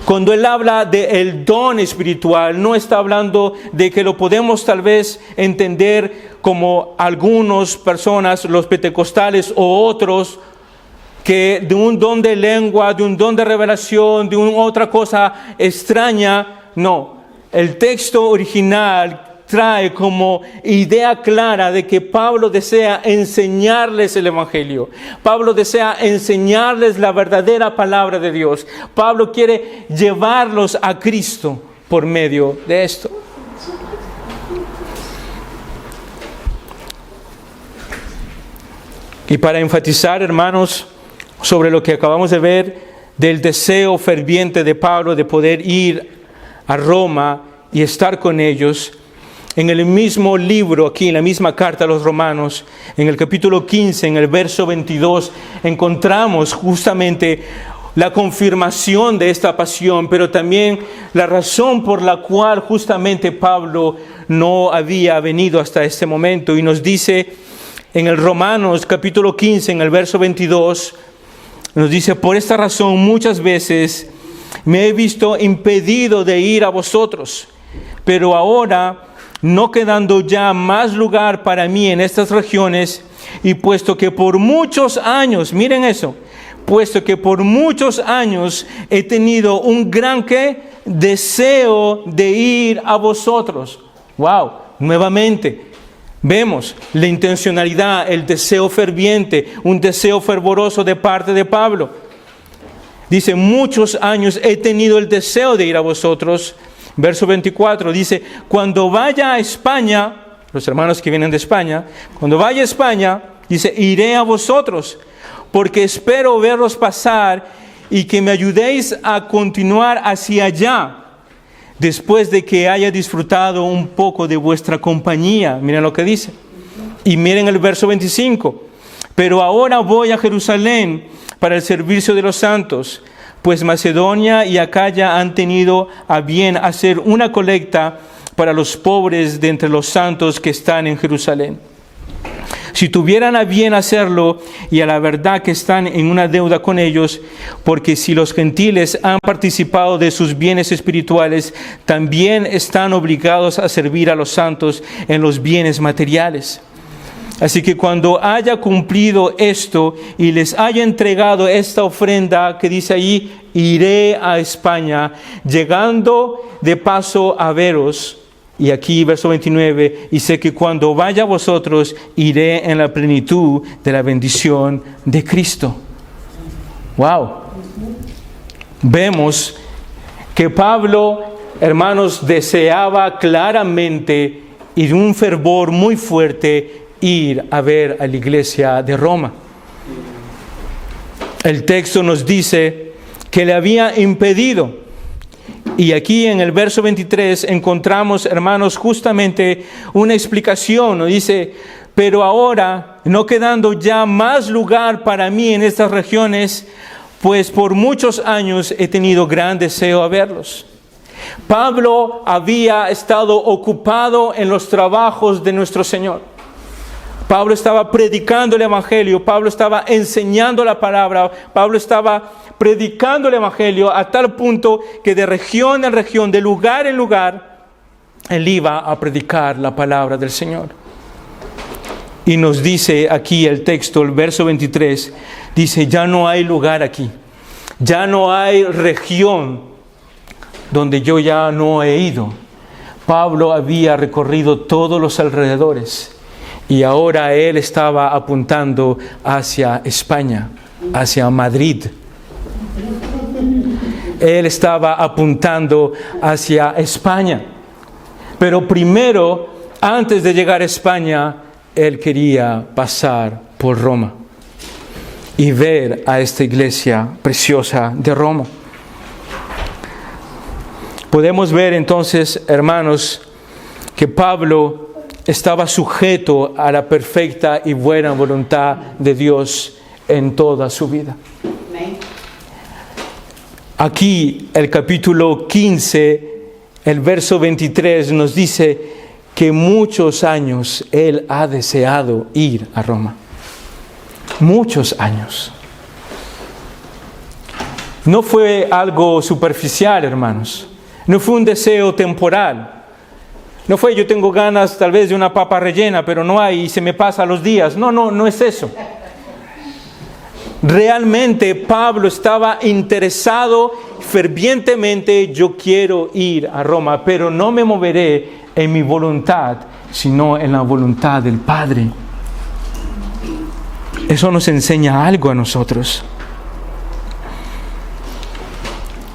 Cuando él habla del don espiritual, no está hablando de que lo podemos tal vez entender como algunas personas, los pentecostales o otros, que de un don de lengua, de un don de revelación, de una otra cosa extraña. No, el texto original trae como idea clara de que Pablo desea enseñarles el Evangelio. Pablo desea enseñarles la verdadera palabra de Dios. Pablo quiere llevarlos a Cristo por medio de esto. Y para enfatizar, hermanos, sobre lo que acabamos de ver, del deseo ferviente de Pablo de poder ir a Roma y estar con ellos, en el mismo libro, aquí en la misma carta a los Romanos, en el capítulo 15, en el verso 22, encontramos justamente la confirmación de esta pasión, pero también la razón por la cual justamente Pablo no había venido hasta este momento. Y nos dice en el Romanos capítulo 15, en el verso 22, nos dice: por esta razón muchas veces me he visto impedido de ir a vosotros, pero ahora, no quedando ya más lugar para mí en estas regiones, y puesto que por muchos años, miren eso, puesto que por muchos años he tenido un gran deseo de ir a vosotros. Wow, nuevamente vemos la intencionalidad, el deseo ferviente, un deseo fervoroso de parte de Pablo. Dice: muchos años he tenido el deseo de ir a vosotros. Verso 24 dice: cuando vaya a España, los hermanos que vienen de España, cuando vaya a España, dice, iré a vosotros, porque espero verlos pasar y que me ayudéis a continuar hacia allá, después de que haya disfrutado un poco de vuestra compañía. Miren lo que dice. Y miren el verso 25. Pero ahora voy a Jerusalén para el servicio de los santos, pues Macedonia y Acaya han tenido a bien hacer una colecta para los pobres de entre los santos que están en Jerusalén. Si tuvieran a bien hacerlo, y a la verdad que están en una deuda con ellos, porque si los gentiles han participado de sus bienes espirituales, también están obligados a servir a los santos en los bienes materiales. Así que cuando haya cumplido esto y les haya entregado esta ofrenda que dice allí, iré a España, llegando de paso a veros. Y aquí, verso 29, y sé que cuando vaya a vosotros, iré en la plenitud de la bendición de Cristo. ¡Wow! Vemos que Pablo, hermanos, deseaba claramente y de un fervor muy fuerte ir a ver a la iglesia de Roma. El texto nos dice que le había impedido. Y aquí en el verso 23 encontramos, hermanos, justamente una explicación. Nos dice, pero ahora, no quedando ya más lugar para mí en estas regiones, pues por muchos años he tenido gran deseo a verlos. Pablo había estado ocupado en los trabajos de nuestro Señor. Pablo estaba predicando el Evangelio, Pablo estaba enseñando la palabra, Pablo estaba predicando el Evangelio a tal punto que de región en región, de lugar en lugar, él iba a predicar la palabra del Señor. Y nos dice aquí el texto, el verso 23, dice, ya no hay lugar aquí, ya no hay región donde yo ya no he ido. Pablo había recorrido todos los alrededores y ahora él estaba apuntando hacia España, hacia Madrid. Él estaba apuntando hacia España. Pero primero, antes de llegar a España, él quería pasar por Roma y ver a esta iglesia preciosa de Roma. Podemos ver entonces, hermanos, que Pablo estaba sujeto a la perfecta y buena voluntad de Dios en toda su vida. Aquí el capítulo 15, el verso 23 nos dice que muchos años él ha deseado ir a Roma. Muchos años. No fue algo superficial, hermanos. No fue un deseo temporal. No fue yo tengo ganas tal vez de una papa rellena, pero no hay y se me pasan los días. No es eso. Realmente Pablo estaba interesado fervientemente, yo quiero ir a Roma, pero no me moveré en mi voluntad, sino en la voluntad del Padre. Eso nos enseña algo a nosotros.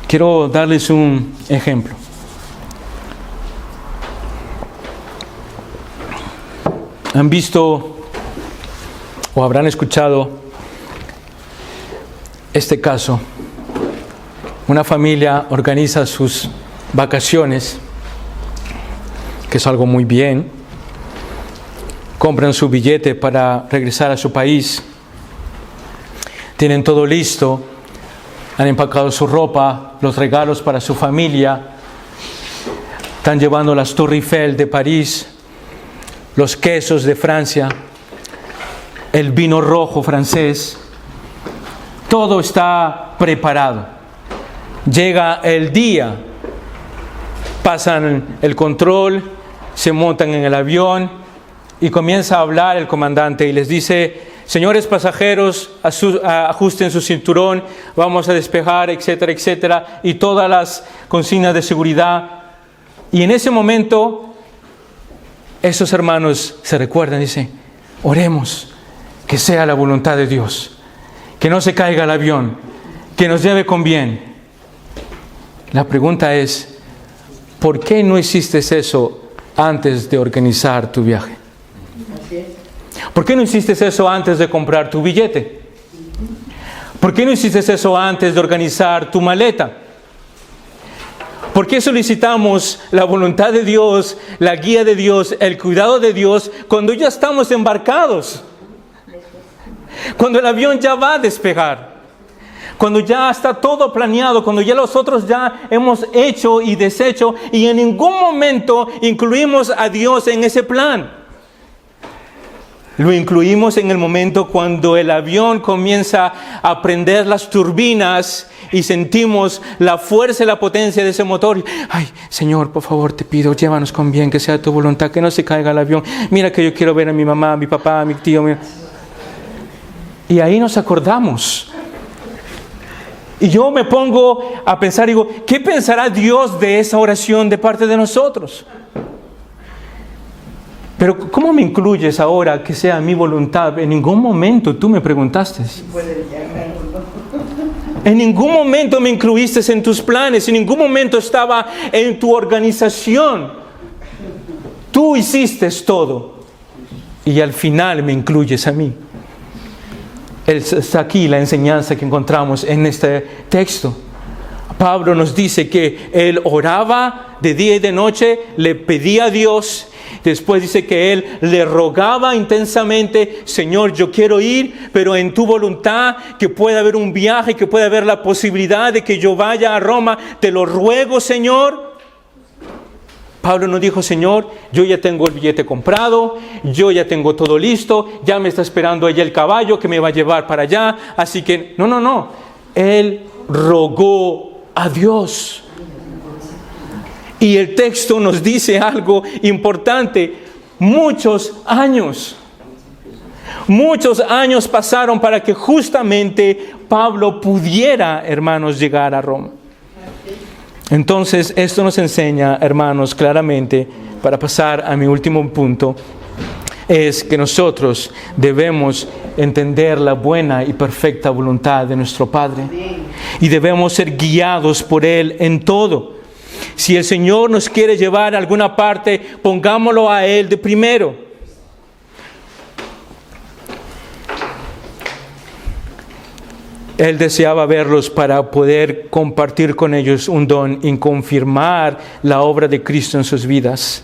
Quiero darles un ejemplo. ¿Han visto o habrán escuchado este caso? Una familia organiza sus vacaciones, que es algo muy bien. Compran su billete para regresar a su país. Tienen todo listo. Han empacado su ropa, los regalos para su familia. Están llevando las Torres Eiffel de París, los quesos de Francia, el vino rojo francés. Todo está preparado. Llega el día, pasan el control, se montan en el avión y comienza a hablar el comandante y les dice: señores pasajeros, ajusten su cinturón, vamos a despejar, etcétera, etcétera, y todas las consignas de seguridad. Y en ese momento, esos hermanos se recuerdan, dicen: oremos, que sea la voluntad de Dios, que no se caiga el avión, que nos lleve con bien. La pregunta es: ¿por qué no hiciste eso antes de organizar tu viaje? ¿Por qué no hiciste eso antes de comprar tu billete? ¿Por qué no hiciste eso antes de organizar tu maleta? ¿Por qué solicitamos la voluntad de Dios, la guía de Dios, el cuidado de Dios cuando ya estamos embarcados? Cuando el avión ya va a despegar. Cuando ya está todo planeado, cuando ya nosotros ya hemos hecho y deshecho y en ningún momento incluimos a Dios en ese plan. Lo incluimos en el momento cuando el avión comienza a prender las turbinas y sentimos la fuerza y la potencia de ese motor. Ay, Señor, por favor, te pido, llévanos con bien, que sea tu voluntad, que no se caiga el avión. Mira que yo quiero ver a mi mamá, a mi papá, a mi tío. Mira. Y ahí nos acordamos. Y yo me pongo a pensar, digo, ¿qué pensará Dios de esa oración de parte de nosotros? Pero ¿cómo me incluyes ahora que sea mi voluntad? En ningún momento tú me preguntaste. En ningún momento me incluiste en tus planes. En ningún momento estaba en tu organización. Tú hiciste todo. Y al final me incluyes a mí. Está aquí la enseñanza que encontramos en este texto. Pablo nos dice que él oraba de día y de noche, le pedía a Dios. Después dice que él le rogaba intensamente, Señor, yo quiero ir, pero en tu voluntad, que pueda haber un viaje, que pueda haber la posibilidad de que yo vaya a Roma. Te lo ruego, Señor. Pablo no dijo, Señor, yo ya tengo el billete comprado, yo ya tengo todo listo, ya me está esperando allá el caballo que me va a llevar para allá. Así que, no. Él rogó a Dios. Y el texto nos dice algo importante. Muchos años pasaron para que justamente Pablo pudiera, hermanos, llegar a Roma. Entonces, esto nos enseña, hermanos, claramente, para pasar a mi último punto, es que nosotros debemos entender la buena y perfecta voluntad de nuestro Padre. Y debemos ser guiados por Él en todo. Si el Señor nos quiere llevar a alguna parte, pongámoslo a Él de primero. Él deseaba verlos para poder compartir con ellos un don y confirmar la obra de Cristo en sus vidas.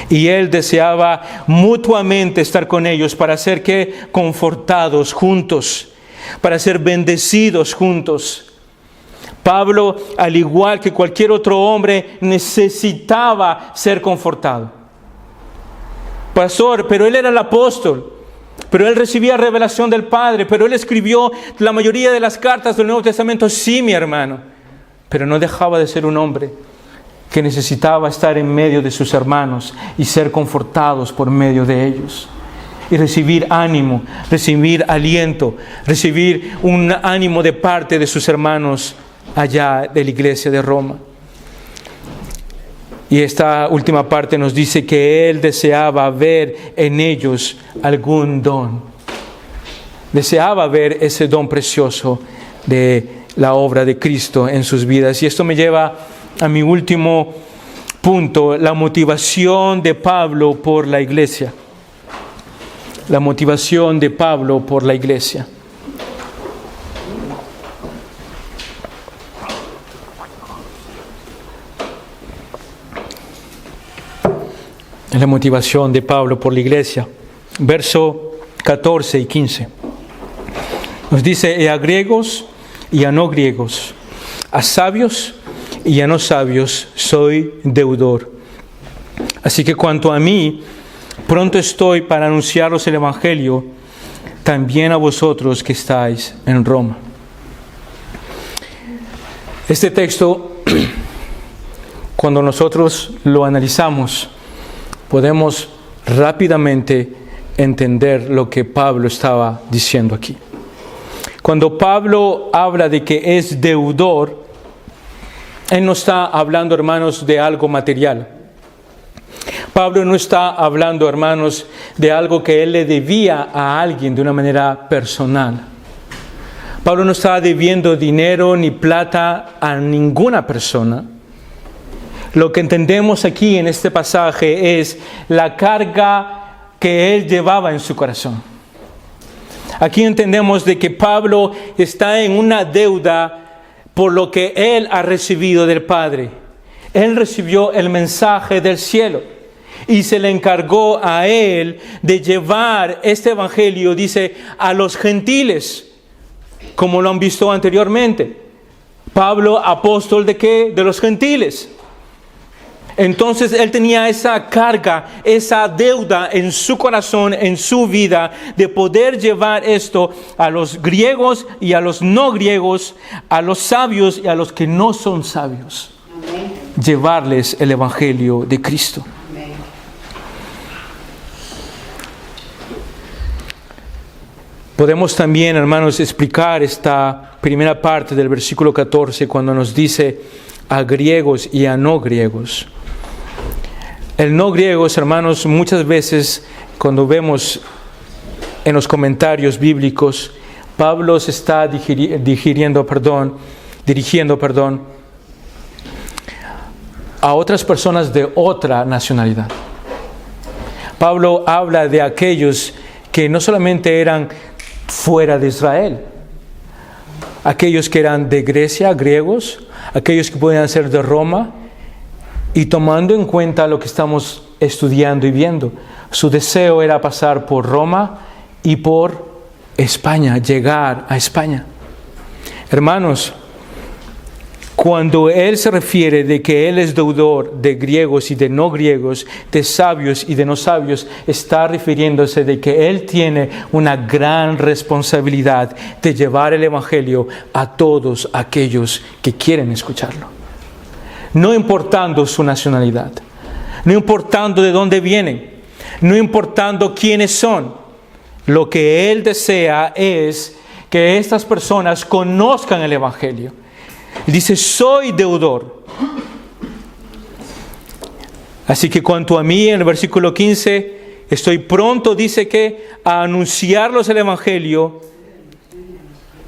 Y Él deseaba mutuamente estar con ellos para ser confortados juntos, para ser bendecidos juntos. Pablo, al igual que cualquier otro hombre, necesitaba ser confortado. Pastor, pero él era el apóstol. Pero él recibía revelación del Padre, pero él escribió la mayoría de las cartas del Nuevo Testamento. Sí, mi hermano, pero no dejaba de ser un hombre que necesitaba estar en medio de sus hermanos y ser confortados por medio de ellos. Y recibir ánimo, recibir aliento, recibir un ánimo de parte de sus hermanos allá de la iglesia de Roma. Y esta última parte nos dice que Él deseaba ver en ellos algún don. Deseaba ver ese don precioso de la obra de Cristo en sus vidas. Y esto me lleva a mi último punto, la motivación de Pablo por la iglesia. La motivación de Pablo por la iglesia. La motivación de Pablo por la iglesia. Verso 14 y 15. Nos dice, y a griegos y a no griegos, a sabios y a no sabios, soy deudor. Así que cuanto a mí, pronto estoy para anunciaros el Evangelio, también a vosotros que estáis en Roma. Este texto, cuando nosotros lo analizamos, podemos rápidamente entender lo que Pablo estaba diciendo aquí. Cuando Pablo habla de que es deudor, él no está hablando, hermanos, de algo material. Pablo no está hablando, hermanos, de algo que él le debía a alguien de una manera personal. Pablo no estaba debiendo dinero ni plata a ninguna persona. Lo que entendemos aquí en este pasaje es la carga que él llevaba en su corazón. Aquí entendemos de que Pablo está en una deuda por lo que él ha recibido del Padre. Él recibió el mensaje del cielo y se le encargó a él de llevar este evangelio, dice, a los gentiles. como lo han visto anteriormente. Pablo, apóstol ¿de qué? De los gentiles. Entonces él tenía esa carga, esa deuda en su corazón, en su vida, de poder llevar esto a los griegos y a los no griegos, a los sabios y a los que no son sabios. Amén. Llevarles el evangelio de Cristo. Amén. Podemos también, hermanos, explicar esta primera parte del versículo 14 cuando nos dice a griegos y a no griegos. El no griegos, hermanos, muchas veces cuando vemos en los comentarios bíblicos, Pablo se está dirigiendo a otras personas de otra nacionalidad. Pablo habla de aquellos que no solamente eran fuera de Israel, aquellos que eran de Grecia, griegos, aquellos que podían ser de Roma, y tomando en cuenta lo que estamos estudiando y viendo, su deseo era pasar por Roma y por España, llegar a España. Hermanos, cuando él se refiere de que él es deudor de griegos y de no griegos, de sabios y de no sabios, está refiriéndose de que él tiene una gran responsabilidad de llevar el evangelio a todos aquellos que quieren escucharlo. No importando su nacionalidad, no importando de dónde vienen, no importando quiénes son, lo que él desea es que estas personas conozcan el evangelio. Dice, soy deudor. Así que cuanto a mí, en el versículo 15, estoy pronto, dice que, a anunciarlos el evangelio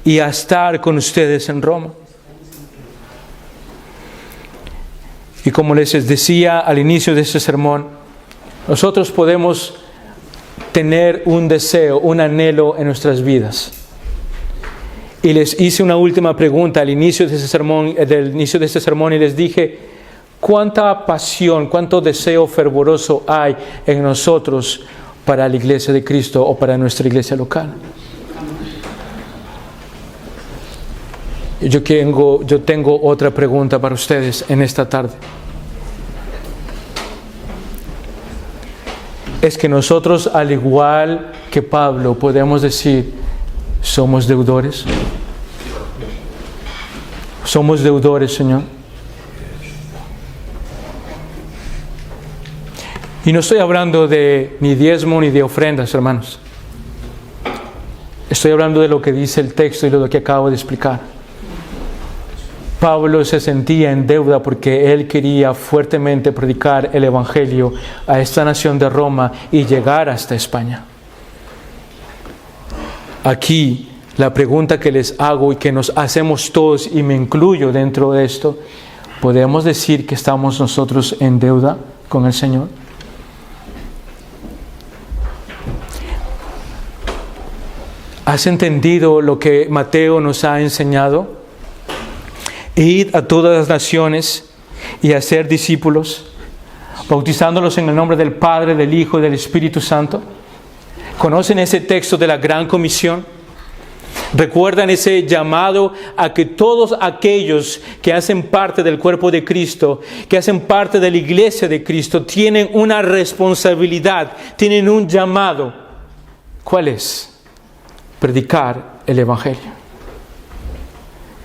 y a estar con ustedes en Roma. Y como les decía al inicio de este sermón, nosotros podemos tener un deseo, un anhelo en nuestras vidas. Y les hice una última pregunta al inicio de este sermón, y les dije, ¿cuánta pasión, cuánto deseo fervoroso hay en nosotros para la iglesia de Cristo o para nuestra iglesia local? Yo tengo otra pregunta para ustedes en esta tarde. Es que nosotros, al igual que Pablo, podemos decir, ¿somos deudores? ¿Somos deudores, Señor? Y no estoy hablando de ni diezmo ni de ofrendas, hermanos. Estoy hablando de lo que dice el texto y de lo que acabo de explicar. Pablo se sentía en deuda porque él quería fuertemente predicar el evangelio a esta nación de Roma y llegar hasta España. Aquí la pregunta que les hago y que nos hacemos todos, y me incluyo dentro de esto, ¿podemos decir que estamos nosotros en deuda con el Señor? ¿Has entendido lo que Mateo nos ha enseñado? Id a todas las naciones y hacer discípulos, bautizándolos en el nombre del Padre, del Hijo y del Espíritu Santo. ¿Conocen ese texto de la Gran Comisión? ¿Recuerdan ese llamado a que todos aquellos que hacen parte del cuerpo de Cristo, que hacen parte de la iglesia de Cristo, tienen una responsabilidad, tienen un llamado? ¿Cuál es? Predicar el evangelio.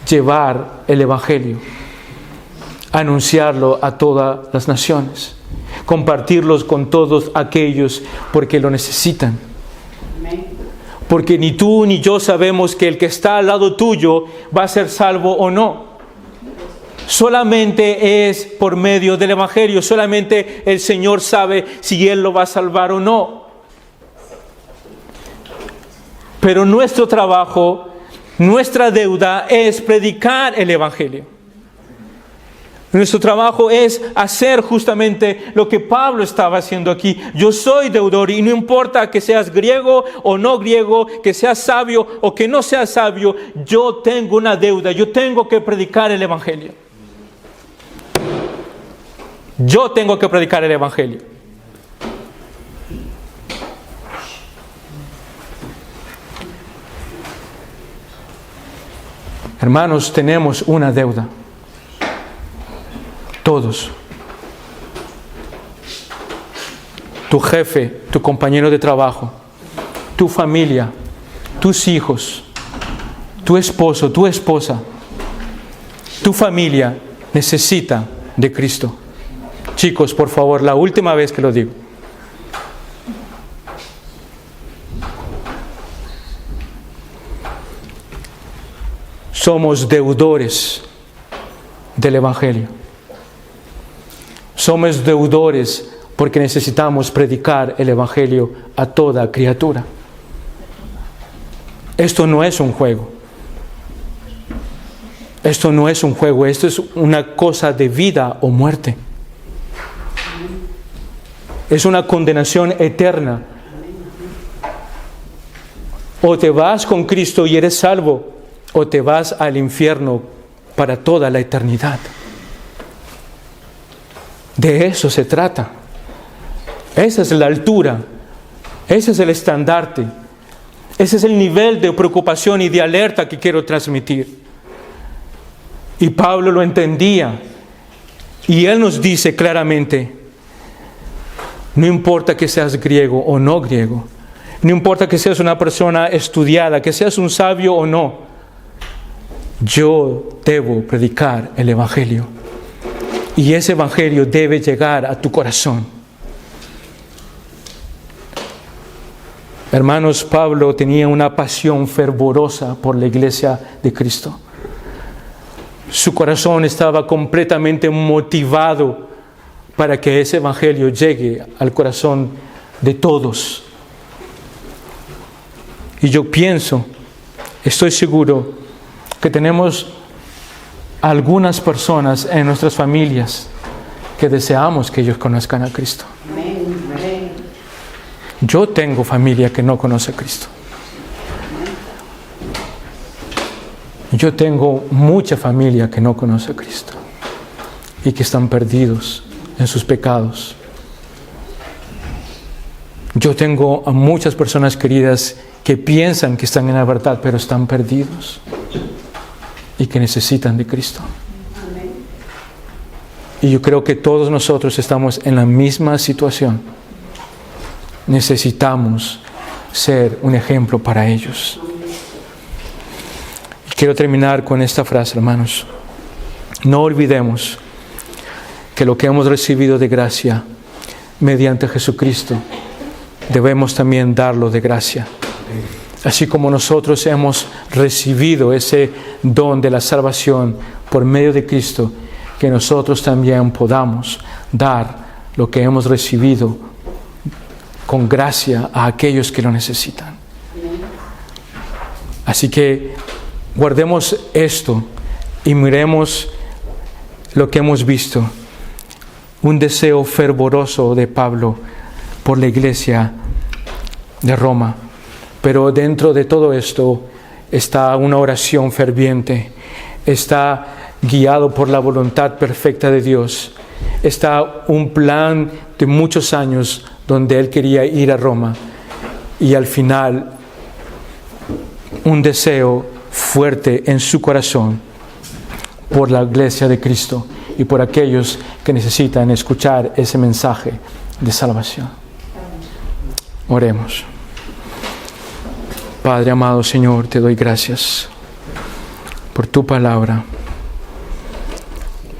Llevar el evangelio, anunciarlo a todas las naciones, compartirlos con todos aquellos porque lo necesitan. Porque ni tú ni yo sabemos que el que está al lado tuyo va a ser salvo o no. Solamente es por medio del evangelio, solamente el Señor sabe si Él lo va a salvar o no. Pero nuestro trabajo, nuestra deuda es predicar el evangelio. Nuestro trabajo es hacer justamente lo que Pablo estaba haciendo aquí. Yo soy deudor y no importa que seas griego o no griego, que seas sabio o que no seas sabio, yo tengo una deuda, yo tengo que predicar el evangelio. Yo tengo que predicar el evangelio. Hermanos, tenemos una deuda. Todos. Tu jefe, tu compañero de trabajo, tu familia, tus hijos, tu esposo, tu esposa, tu familia necesita de Cristo. Chicos, por favor, la última vez que lo digo. Somos deudores del Evangelio. Somos deudores porque necesitamos predicar el Evangelio a toda criatura. Esto no es un juego. Esto no es un juego, esto es una cosa de vida o muerte. Es una condenación eterna. O te vas con Cristo y eres salvo, o te vas al infierno para toda la eternidad. De eso se trata. Esa es la altura, ese es el estandarte, ese es el nivel de preocupación y de alerta que quiero transmitir. Y Pablo lo entendía, y él nos dice claramente, no importa que seas griego o no griego, no importa que seas una persona estudiada, que seas un sabio o no, yo debo predicar el Evangelio. Y ese Evangelio debe llegar a tu corazón. Hermanos, Pablo tenía una pasión fervorosa por la iglesia de Cristo. Su corazón estaba completamente motivado para que ese Evangelio llegue al corazón de todos. Y yo pienso, estoy seguro, que tenemos algunas personas en nuestras familias que deseamos que ellos conozcan a Cristo. Yo tengo familia que no conoce a Cristo. Yo tengo mucha familia que no conoce a Cristo y que están perdidos en sus pecados. Yo tengo a muchas personas queridas que piensan que están en la verdad, pero están perdidos y que necesitan de Cristo. Y yo creo que todos nosotros estamos en la misma situación. Necesitamos ser un ejemplo para ellos. Quiero terminar con esta frase, hermanos. No olvidemos que lo que hemos recibido de gracia mediante Jesucristo, debemos también darlo de gracia. Así como nosotros hemos recibido ese don de la salvación por medio de Cristo, que nosotros también podamos dar lo que hemos recibido con gracia a aquellos que lo necesitan. Así que guardemos esto y miremos lo que hemos visto. Un deseo fervoroso de Pablo por la iglesia de Roma. Pero dentro de todo esto está una oración ferviente. Está guiado por la voluntad perfecta de Dios. Está un plan de muchos años donde él quería ir a Roma. Y al final, un deseo fuerte en su corazón por la iglesia de Cristo y por aquellos que necesitan escuchar ese mensaje de salvación. Oremos. Padre amado Señor, te doy gracias por tu palabra,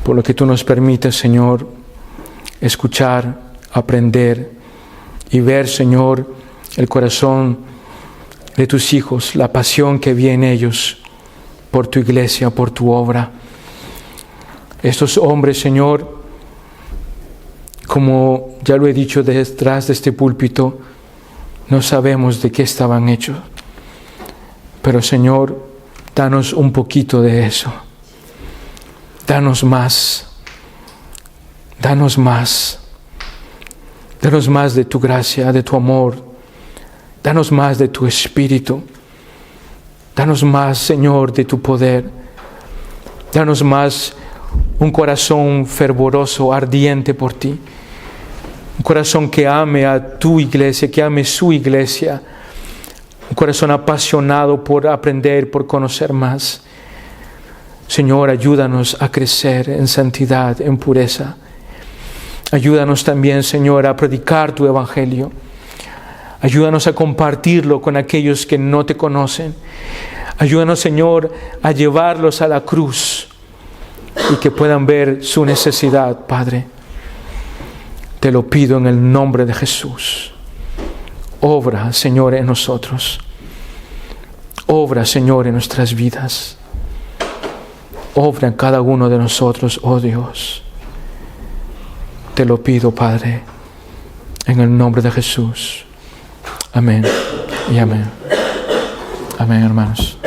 por lo que tú nos permites, Señor, escuchar, aprender y ver, Señor, el corazón de tus hijos, la pasión que vi en ellos por tu iglesia, por tu obra. Estos hombres, Señor, como ya lo he dicho detrás de este púlpito, no sabemos de qué estaban hechos. Pero, Señor, danos un poquito de eso. Danos más. Danos más. Danos más de tu gracia, de tu amor. Danos más de tu espíritu. Danos más, Señor, de tu poder. Danos más un corazón fervoroso, ardiente por ti. Un corazón que ame a tu iglesia, que ame su iglesia. Un corazón apasionado por aprender, por conocer más. Señor, ayúdanos a crecer en santidad, en pureza. Ayúdanos también, Señor, a predicar tu evangelio. Ayúdanos a compartirlo con aquellos que no te conocen. Ayúdanos, Señor, a llevarlos a la cruz y que puedan ver su necesidad, Padre. Te lo pido en el nombre de Jesús. Obra, Señor, en nosotros. Obra, Señor, en nuestras vidas. Obra en cada uno de nosotros, oh Dios. Te lo pido, Padre, en el nombre de Jesús. Amén y amén. Amén, hermanos.